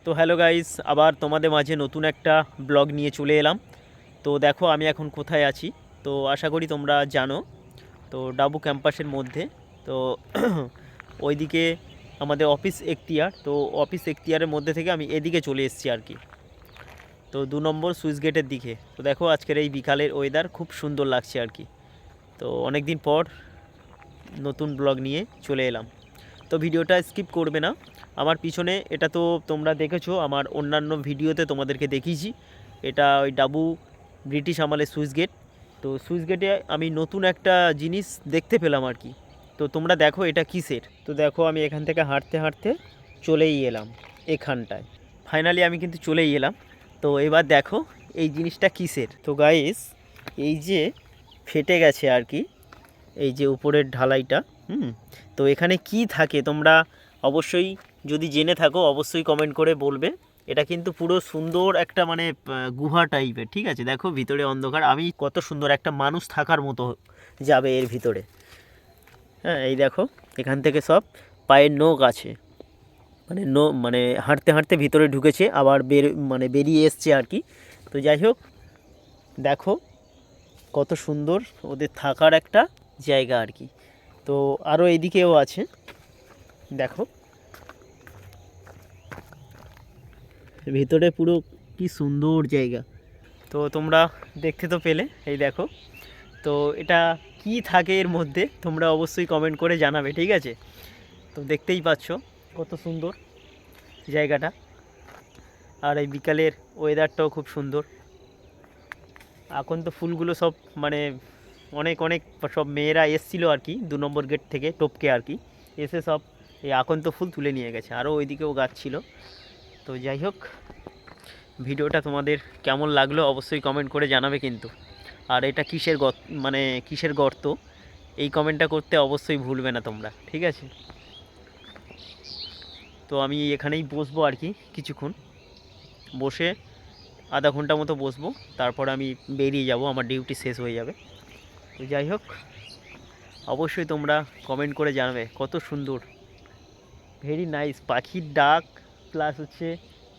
তো hello guys, আবার তোমাদের মাঝে নতুন একটা ব্লগ নিয়ে চলে এলাম। তো দেখো আমি এখন কোথায় আছি। তো আশা করি তোমরা জানো। তো ডাবু ক্যাম্পাসের মধ্যে। তো ওইদিকে আমাদের অফিস এখতিয়ার, তো অফিস এখতিয়ারের মধ্যে থেকে আমি এদিকে চলে এসেছি আর কি। তো 2 নম্বর সুইচ গেটের দিকে। তো দেখো আজকের এই বিকালের ওয়েদার খুব সুন্দর লাগছে আর কি। তো অনেক দিন পর নতুন ব্লগ নিয়ে চলে এলাম। তো ভিডিওটা স্কিপ করবে না। আমার পিছনে এটা তো তোমরা দেখেছো, আমার অন্যান্য ভিডিওতে তোমাদেরকে দেখিয়েছি। এটা ওই ডাবু ব্রিটিশ আমলের সুইচ গেট। তো সুইচ গেটে আমি নতুন একটা জিনিস দেখতে পেলাম আর কি। তো তোমরা দেখো এটা কিসের। তো দেখো আমি এখান থেকে হাঁটতে হাঁটতে চলেই এলাম এখানটায়। ফাইনালি আমি কিন্তু চলেই এলাম। তো এবার দেখো এই জিনিসটা কিসের। তো গাইস, এই যে ফেটে গেছে আর কি, এই যে উপরের ঢালাইটা। তো এখানে কি থাকে তোমরা অবশ্যই যদি জেনে থাকো অবশ্যই কমেন্ট করে বলবে। এটা কিন্তু পুরো সুন্দর একটা মানে গুহা টাইপের, ঠিক আছে। দেখো ভিতরে অন্ধকার, আমি কত সুন্দর একটা মানুষ থাকার মতো যাবে এর ভিতরে। হ্যাঁ, এই দেখো এখান থেকে সব পায়ের নখ আছে, মানে হাঁটতে হাঁটতে ভিতরে ঢুকেছে, আবার বেরিয়ে এসছে আর কি। তো যাই হোক, দেখো কত সুন্দর ওদের থাকার একটা জায়গা আর কি। তো আরও এদিকেও আছে, দেখো ভিতরে পুরো কি সুন্দর জায়গা। তো তোমরা দেখতে তো পেলে, এই দেখো। তো এটা কি থাকে এর মধ্যে তোমরা অবশ্যই কমেন্ট করে জানাবে, ঠিক আছে। তো দেখতেই পাচ্ছ কত সুন্দর জায়গাটা। আর এই বিকালের ওয়েদারটাও খুব সুন্দর। এখন তো ফুলগুলো সব মানে অনেক অনেক সব মেয়েরা এসছিলো আর কি 2 নম্বর গেট থেকে টপকে আর কি, এসে সব এই আকন্ত ফুল তুলে নিয়ে গেছে। আরও ওইদিকেও গাছ ছিল। তো যাই হোক, ভিডিওটা তোমাদের কেমন লাগলো অবশ্যই কমেন্ট করে জানাবে কিন্তু। আর এটা কিসের গর্ত, এই কমেন্টটা করতে অবশ্যই ভুলবে না তোমরা, ঠিক আছে। তো আমি এখানেই বসবো আর কি, কিছুক্ষণ বসে আধা ঘন্টা মতো বসবো। তারপর আমি বেরিয়ে যাব, আমার ডিউটি শেষ হয়ে যাবে। তো যাই হোক, অবশ্যই তোমরা কমেন্ট করে জানাবে কত সুন্দর, ভেরি নাইস পাখির ডাক প্লাস হচ্ছে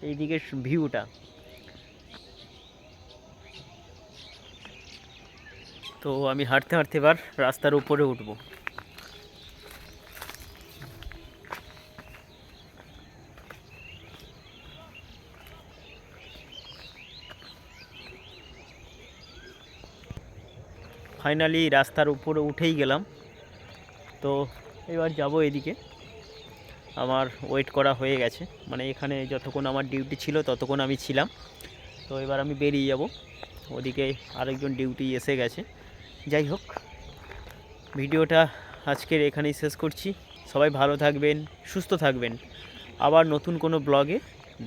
এইদিকে ভিউটা। তো আমি হাঁটতে হাঁটতে এবার রাস্তার উপরে উঠবো। ফাইনালি রাস্তার উপরে উঠেই গেলাম। তো এবার যাব এদিকে, আমার ওয়েট করা হয়ে গেছে, মানে এখানে যতক্ষণ আমার ডিউটি ছিল ততক্ষণ আমি ছিলাম। তো এবার আমি বেরিয়ে যাব, ওদিকে আরেকজন ডিউটি এসে গেছে। যাই হোক, ভিডিওটা আজকের এখানেই শেষ করছি। সবাই ভালো থাকবেন, সুস্থ থাকবেন। আবার নতুন কোনো ব্লগে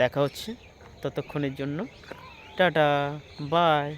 দেখা হচ্ছে। ততক্ষণের জন্য টাটা, বাই।